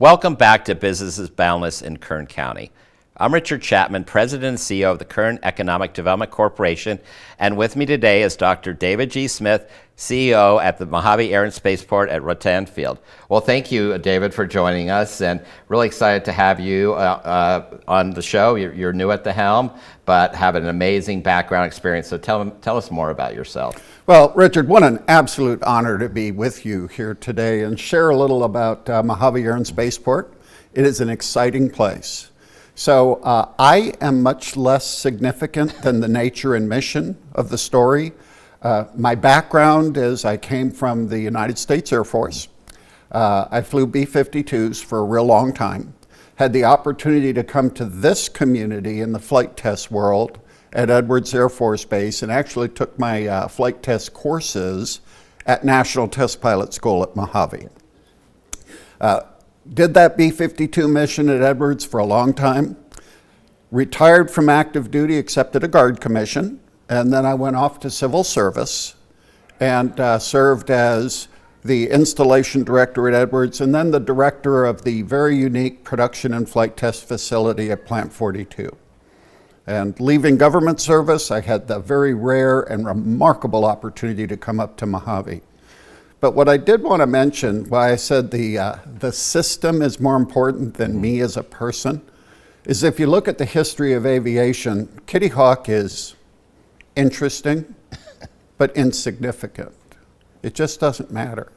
Welcome back to Businesses Boundless in Kern County. I'm Richard Chapman, President and CEO of the Kern Economic Development Corporation, and with me today is Dr. David G. Smith, CEO at the Mojave Air Space Port at Rutan Field. Well, thank you, David, for joining us, and really excited to have you on the show. You're new at the helm, but have an amazing background experience, so tell us more about yourself. Well, Richard, what an absolute honor to be with you here today and share a little about Mojave Air Space Port. It is an exciting place. So I am much less significant than the nature and mission of the story. My background is I came from the United States Air Force. I flew B-52s for a real long time. Had the opportunity to come to this community in the flight test world at Edwards Air Force Base and actually took my flight test courses at National Test Pilot School at Mojave. Did that B-52 mission at Edwards for a long time, retired from active duty, accepted a guard commission, and then I went off to civil service and served as the installation director at Edwards and then the director of the very unique production and flight test facility at Plant 42. And leaving government service, I had the very rare and remarkable opportunity to come up to Mojave. But what I did want to mention, why I said the system is more important than me as a person, is if you look at the history of aviation, Kitty Hawk is interesting, but insignificant. It just doesn't matter.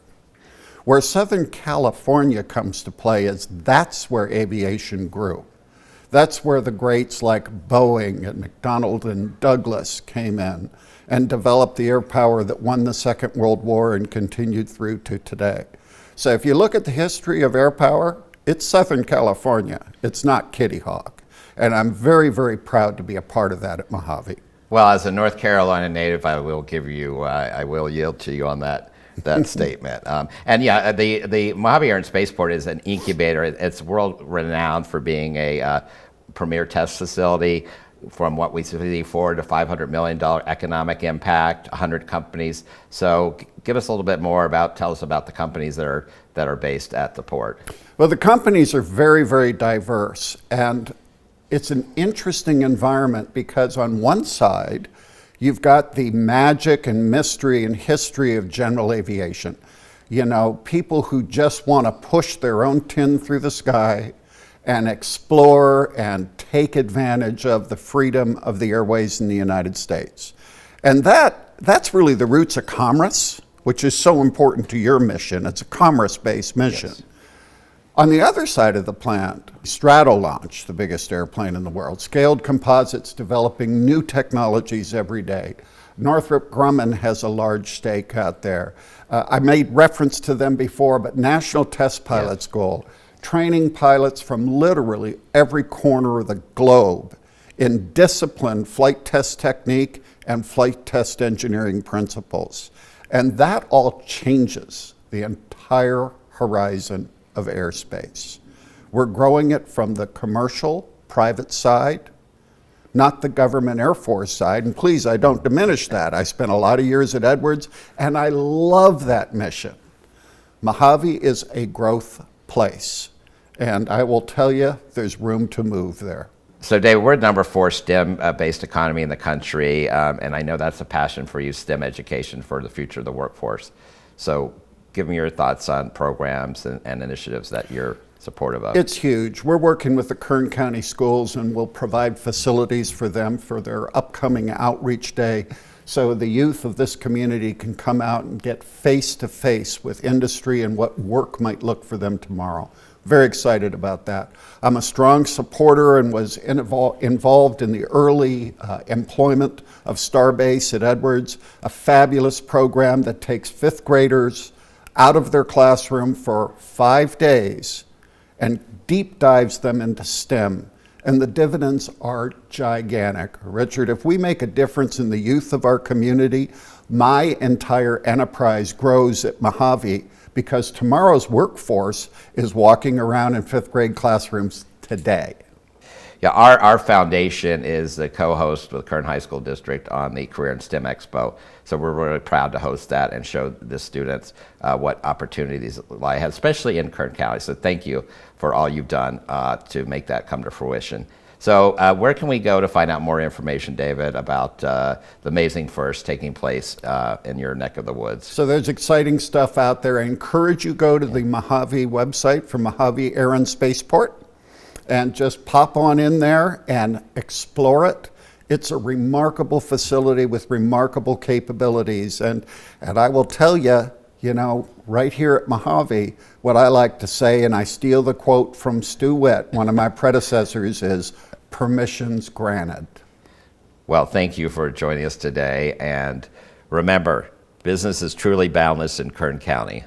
Where Southern California comes to play is that's where aviation grew. That's where the greats like Boeing and McDonnell and Douglas came in and developed the air power that won the Second World War and continued through to today. So if you look at the history of air power, it's Southern California. It's not Kitty Hawk. And I'm very, very proud to be a part of that at Mojave. Well, as a North Carolina native, I will yield to you on that statement. And yeah, the Mojave Air and Spaceport is an incubator. It's world renowned for being a premier test facility. From what we see, $400 to $500 million economic impact, 100 companies. So give us a little bit more tell us about the companies that are based at the port. Well, the companies are very, very diverse, and it's an interesting environment because on one side, you've got the magic and mystery and history of general aviation. You know, people who just want to push their own tin through the sky and explore and take advantage of the freedom of the airways in the United States. And that's really the roots of commerce, which is so important to your mission. It's a commerce-based mission. Yes. On the other side of the plant, Stratolaunch, the biggest airplane in the world, Scaled Composites developing new technologies every day. Northrop Grumman has a large stake out there. I made reference to them before, but National Test Pilot School, training pilots from literally every corner of the globe in disciplined flight test technique and flight test engineering principles. And that all changes the entire horizon of airspace. We're growing it from the commercial, private side, not the government Air Force side. And please, I don't diminish that. I spent a lot of years at Edwards, and I love that mission. Mojave is a growth place. And I will tell you, there's room to move there. So Dave, we're number 4 STEM-based economy in the country, and I know that's a passion for you, STEM education for the future of the workforce. So give me your thoughts on programs and initiatives that you're supportive of. It's huge. We're working with the Kern County schools, and we'll provide facilities for them for their upcoming outreach day, so the youth of this community can come out and get face-to-face with industry and what work might look for them tomorrow. Very excited about that. I'm a strong supporter and was involved in the early employment of Starbase at Edwards, a fabulous program that takes 5th graders out of their classroom for 5 days and deep dives them into STEM. And the dividends are gigantic. Richard, if we make a difference in the youth of our community, my entire enterprise grows at Mojave, because tomorrow's workforce is walking around in 5th grade classrooms today. Yeah, our foundation is the co-host with Kern High School District on the Career and STEM Expo. So we're really proud to host that and show the students what opportunities lie ahead, especially in Kern County. So thank you for all you've done to make that come to fruition. So where can we go to find out more information, David, about the amazing first taking place in your neck of the woods? So there's exciting stuff out there. I encourage you to go to the Mojave website for Mojave Air Space Port and just pop on in there and explore it. It's a remarkable facility with remarkable capabilities. And I will tell you, you know, right here at Mojave, what I like to say, and I steal the quote from Stu Witt, one of my predecessors, is permissions granted. Well, thank you for joining us today. And remember, business is truly boundless in Kern County.